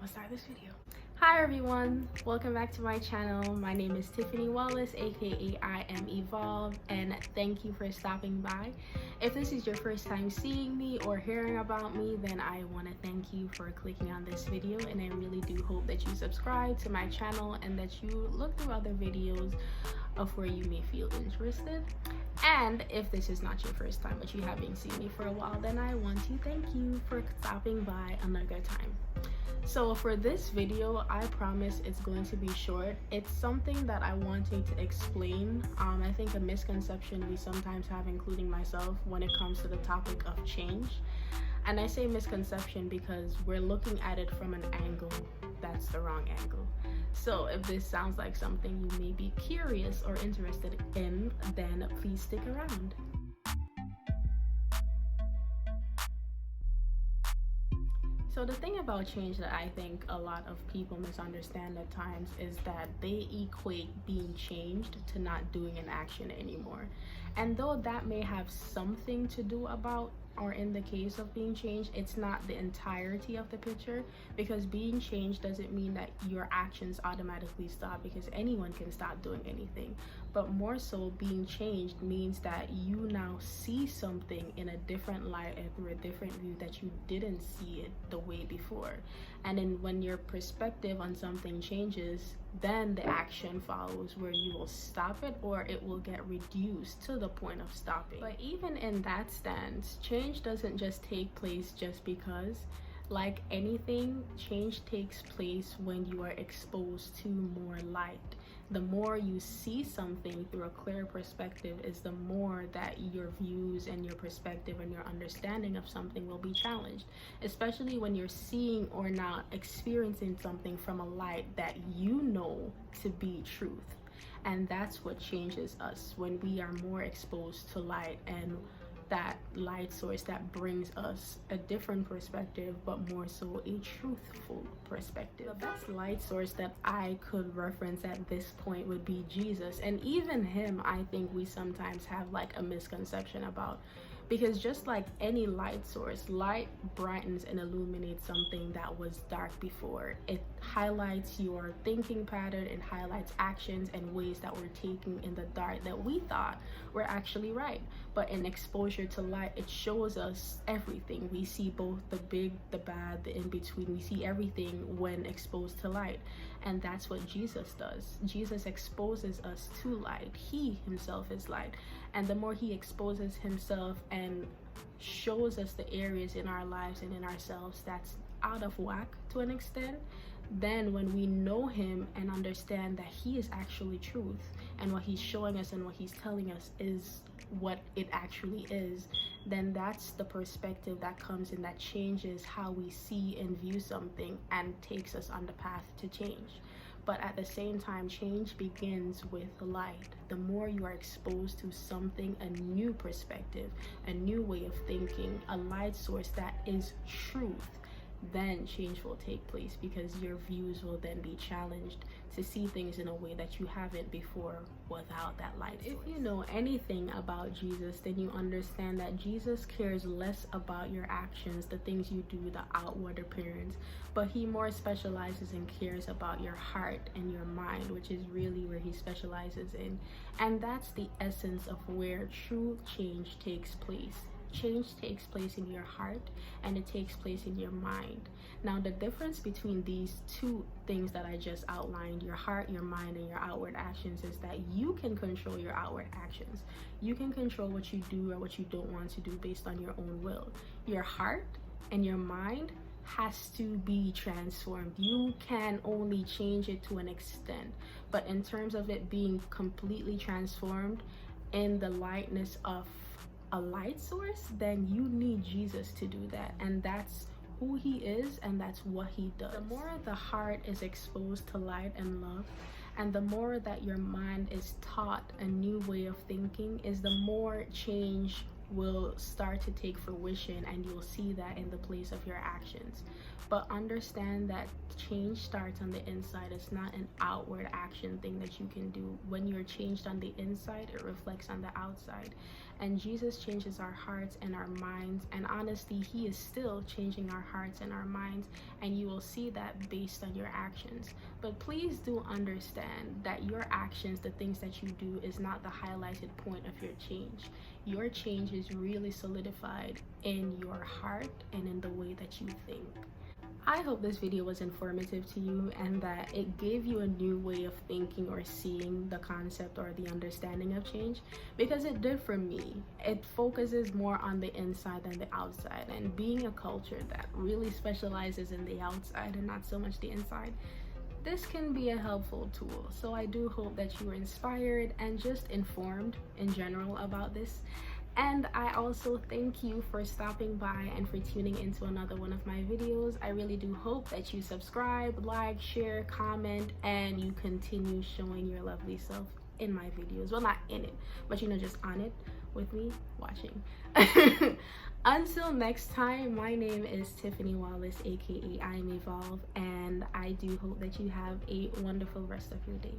let's start this video. Hi everyone, welcome back to my channel. My name is Tiffany Wallace, aka I Am Evolved, and thank you for stopping by. If this is your first time seeing me or hearing about me, then I want to thank you for clicking on this video, and I really do hope that you subscribe to my channel and that you look through other videos of where you may feel interested. And if this is not your first time but you haven't seen me for a while, then I want to thank you for stopping by another time. So for this video, I promise it's going to be short. It's something that I wanted to explain. I think a misconception we sometimes have, including myself, when it comes to the topic of change. And I say misconception because we're looking at it from an angle that's the wrong angle. So if this sounds like something you may be curious or interested in, then please stick around. So the thing about change that I think a lot of people misunderstand at times is that they equate being changed to not doing an action anymore. And though that may have something to do about, or in the case of being changed, it's not the entirety of the picture, because being changed doesn't mean that your actions automatically stop, because anyone can stop doing anything. But more so, being changed means that you now see something in a different light and through a different view that you didn't see it the way before. And then when your perspective on something changes, then the action follows, where you will stop it or it will get reduced to the point of stopping. But even in that stance, change doesn't just take place just because. Like anything, change takes place when you are exposed to more light. The more you see something through a clear perspective is the more that your views and your perspective and your understanding of something will be challenged, especially when you're seeing or not experiencing something from a light that you know to be truth. And that's what changes us, when we are more exposed to light, and that light source that brings us a different perspective, but more so a truthful perspective. The best light source that I could reference at this point would be Jesus, and even him I think we sometimes have like a misconception about, because just like any light source, light brightens and illuminates something that was dark before. It highlights your thinking pattern, it highlights actions and ways that we're taking in the dark that we thought were actually right. But in exposure to light, it shows us everything. We see both the big, the bad, the in-between. We see everything when exposed to light. And that's what Jesus does. Jesus exposes us to light. He himself is light. And the more he exposes himself and shows us the areas in our lives and in ourselves that's out of whack to an extent, then when we know him and understand that he is actually truth, and what he's showing us and what he's telling us is what it actually is, then that's the perspective that comes in, that changes how we see and view something and takes us on the path to change. But at the same time, change begins with light. The more you are exposed to something, a new perspective, a new way of thinking, a light source that is truth, then change will take place, because your views will then be challenged to see things in a way that you haven't before without that light source. If you know anything about Jesus, then you understand that Jesus cares less about your actions, the things you do, the outward appearance, but he more specializes and cares about your heart and your mind, which is really where he specializes in. And that's the essence of where true change takes place. Change takes place in your heart and it takes place in your mind. Now, the difference between these two things that I just outlined, your heart, your mind, and your outward actions, is that you can control your outward actions. You can control what you do or what you don't want to do based on your own will. Your heart and your mind has to be transformed. You can only change it to an extent, but in terms of it being completely transformed in the lightness of a light source, then you need Jesus to do that. And that's who he is, and that's what he does. The more the heart is exposed to light and love, and the more that your mind is taught a new way of thinking, is the more change will start to take fruition, and you'll see that in the place of your actions. But understand that change starts on the inside. It's not an outward action thing that you can do. When you're changed on the inside, it reflects on the outside. And Jesus changes our hearts and our minds, and honestly, he is still changing our hearts and our minds, and you will see that based on your actions. But please do understand that your actions, the things that you do, is not the highlighted point of your change. Your change is really solidified in your heart and in the way that you think. I hope this video was informative to you and that it gave you a new way of thinking or seeing the concept or the understanding of change, because it did for me. It focuses more on the inside than the outside, and being a culture that really specializes in the outside and not so much the inside, this can be a helpful tool. So I do hope that you were inspired and just informed in general about this. And I also thank you for stopping by and for tuning into another one of my videos. I really do hope that you subscribe, like, share, comment, and you continue showing your lovely self in my videos. Well, not in it, but just on it with me watching. Until next time, my name is Tiffany Wallace, aka I Am Evolve, and I do hope that you have a wonderful rest of your day.